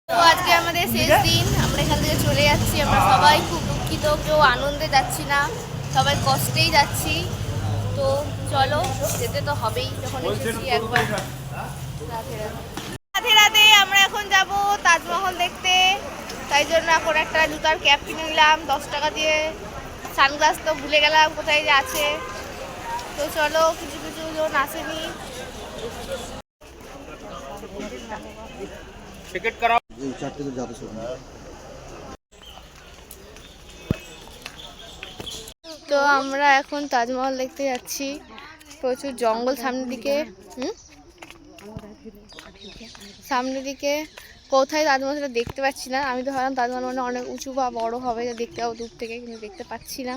তো আজকে আমাদের শেষ দিন, আমরা এখান থেকে চলে যাচ্ছি। আমরা সবাই খুব দুঃখিত, কেউ আনন্দে যাচ্ছি না, সবাই কষ্টেই যাচ্ছি। তো চলো, যেতে তো হবেই যখন এসেছি একবার। রাধে রাধে। আমরা এখন যাব তাজমহল দেখতে, তাই জন্য এখন একটা জুতার ক্যাপ কিনে নিলাম 10 টাকা দিয়ে। সানগ্লাস তো ভুলে গেলাম কোথায় যে আছে। তো চলো, কিছু কিছু জন আসেনি। টিকিট করাও। তো আমরা এখন তাজমহল দেখতে যাচ্ছি। প্রচুর জঙ্গল সামনের দিকে। সামনের দিকে কোথায় তাজমহল সেটা দেখতে পাচ্ছি না। আমি তো ভাবলাম তাজমহল মানে অনেক উঁচু বা বড় হবে, দেখতে পাবো দূর থেকে, কিন্তু দেখতে পাচ্ছি না।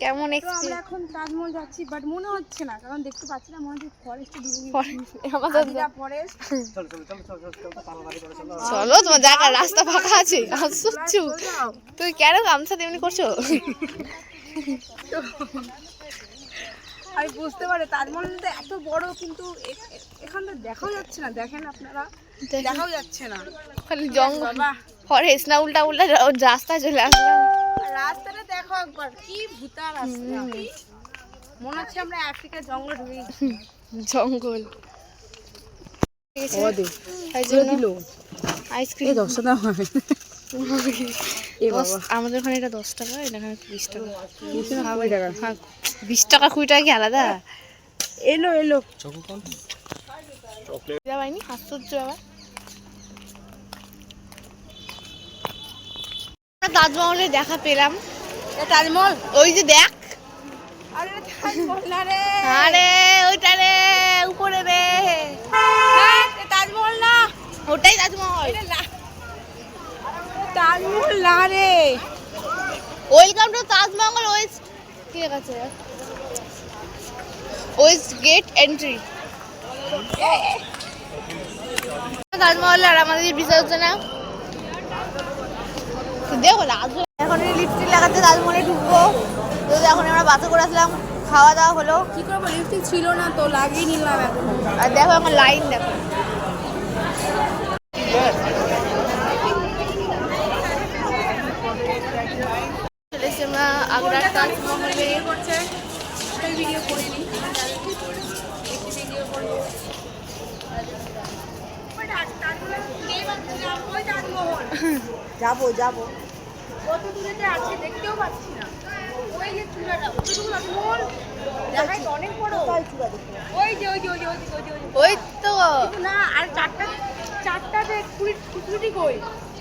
কেমন আমরা এখন তাজমহল যাচ্ছি, বাট মনে হচ্ছে না, কারণ দেখতে পাচ্ছি না, মনে হচ্ছে ফরেস্টে ঢুকে ফরেস্ট। চলো, তোমার জায়গা রাস্তা ফাঁকা আছে। আসছো তুই কেন গামছা তেমনি করছো? আমি বুঝতে পারি তাজমহলটা এত বড়, কিন্তু এখানটা দেখাও যাচ্ছে না। দেখেন আপনারা, দেখাও যাচ্ছে না, খালি জঙ্গল ফরেস্ট। না উল্টা উল্টা রাস্তায় চলে আসলাম। রাস্তাটা দেখো একবার, কি ভূতা রাস্তা। মনে হচ্ছে আমরা আফ্রিকার জঙ্গল ঢুকে জঙ্গল। আইসক্রিম আমাদের ওখানে এটা 10 টাকা, এখানে 20 টাকা। 20 টাকা 20 টাকা কি আলাদা? এলো এলো যাবাইনি, আশ্চর্য। আবার তাজমহলে দেখা পেলাম। তাজমহল, ওই যে দেখ। আরে তাজমহল না রে, আরে ওইটা রে, উপরে রে। তাজমহল না, ওটাই তাজমহল। তাজমহল না রে। Welcome to Taj Mahal West. ঠিক আছে, ওয়েস্ট গেট এন্ট্রি। তাজমহল আর আমাদের ভিসা হচ্ছে না। দেখো এখন লিপস্টিক লাগাতে তাজমহলে ঢুকবো। তো এখন আমরা বাসে করে আসলাম, খাওয়া দাওয়া হলো। কি করবো, লিপস্টিক ছিল না তো লাগিয়ে নিলাম এখন। আর দেখো আমার লাইন দেখো। চলে এসেছি আমরা আগ্রার তাজমহলে। ভিডিও করিনি, যাবো যাবো, কত দূরে আছে দেখতেও পাচ্ছি না। ওই যে চূড়াটা, ওইটুকু তাজমহল দেখাই তো অনেক বড়। ওই যে ওই যে ওই যে ওই যে ওই যে ওই তো না, আর চারটা খুঁটি কই,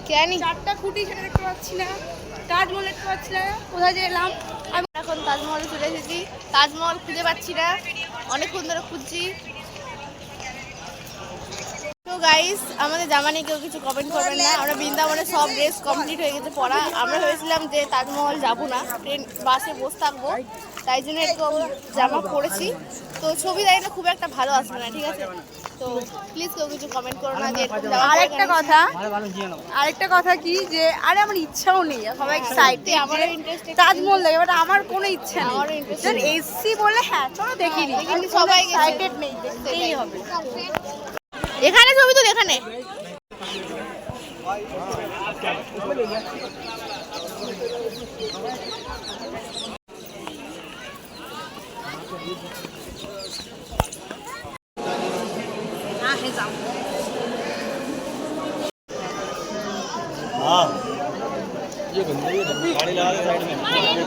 কেন চারটা খুঁটি সেটা দেখতে পাচ্ছি না। তাজমহল দেখতে পাচ্ছি না, কোথায় যে এলাম। আমি এখন তাজমহলে চলে এসেছি। তাজমহল খুঁজে পাচ্ছি না, অনেকক্ষণ ধরে খুঁজছি। তো গাইস, আমাদের জামা নিয়ে কেউ কিছু কমেন্ট করবেন না। আমরা বৃন্দাবনে সব ড্রেস কমপ্লিট হয়ে গেছে পরা। আমরা ভেবেছিলাম যে তাজমহল যাবো না, ট্রেন বাসে বসে থাকবো, তাই জন্য এরকম জামা পরেছি। তো ছবি দেয় না, খুব একটা ভালো আসবে না, ঠিক আছে? তো প্লিজ কেউ কিছু কমেন্ট করো না যে এরকম জামা। আরেকটা কথা কি, যে আরে আমার ইচ্ছাও নেই, সবাই এক্সাইটেড আমার ইন্টারেস্টেড তাজমহল দেখে, বাট আমার কোনো ইচ্ছা নেই। আমারও interest জাস্ট এসছি বলে হ্যাঁ চলো দেখিনি, কিন্তু সবাই এক্সাইটেড নেই, দেখতেই হবে। এখানে ছবি তো এখানে। हाँ, ये बंदे गाड़ी लगा के साइड में।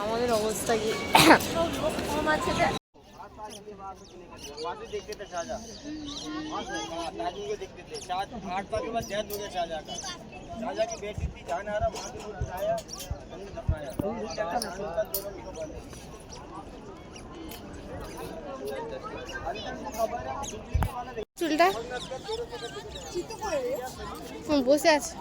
আমাদের অবস্থা কি? देखते थे शाहजहाँ, ताजमहल को देखते थे। 8 साल के बाद डेथ हो गया शाहजहाँ का। शाहजहाँ की बेटी थी जहानारा, वहाँ से उठाया, हमने दफनाया। চুলটা বসে আছে।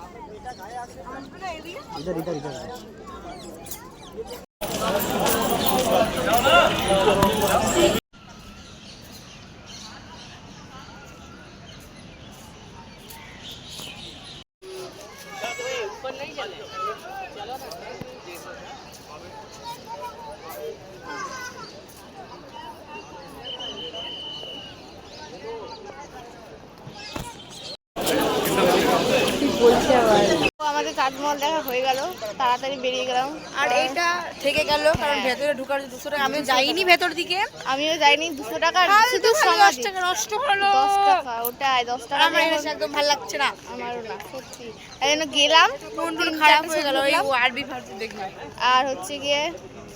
তাজমহল দেখা হয়ে গেল, তাড়াতাড়ি বেরিয়ে গেলাম। আর এইটা থেকে গেল কারণ ভেতরে ঢোকার 200 টাকা, আমিও যাইনি ভেতর দিকে, আমিও যাইনি। 200 টাকা শুধু 10 সমাধি, টাকা নষ্ট হলো। 10 টাকা ওটাই, 10 টাকা আমার দিয়ে এটা একদম ভালো লাগছে না, আমারও না সত্যি। তাই জন্য গেলাম, মন টন 3-4 খারাপ হয়ে ছবি গেল ওই তুললাম। আরবি ফারবি দেখলাম। আর হচ্ছে গিয়ে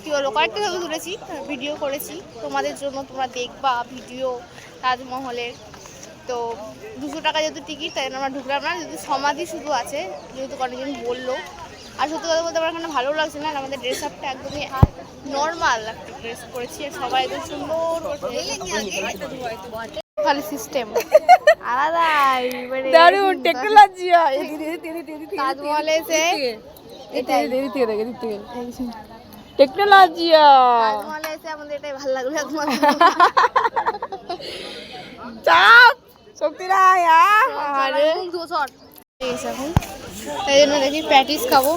কি বলবো, কয়েকটা ছবি তুলেছি, ভিডিও করেছি তোমাদের জন্য, তোমরা দেখবা ভিডিও তাজমহলের। তো 200 টাকা যেহেতু টিকিট, তাই জন্য আমরা ঢুকলাম না, যেহেতু সমাধি শুধু আছে, যেহেতু অনেকজন বললো। আর সত্যি কথা বলতে আমার এখানে ভালো লাগছে না, আর আমাদের ড্রেস আপটা একদমই নর্মাল একটা ড্রেস করেছি, আর সবাই একদম সুন্দর খালি সিস্টেম আলাদাই, মানে দারুণ টেকনোলজি। তাজমহলে এসে টেকনোলজি তাজমহলে এসে আমাদের এটাই ভালো লাগলো একমাত্র। চাপ শক্তি নাই। আরে এখন তাই জন্য দেখি প্যাটিস খাবো,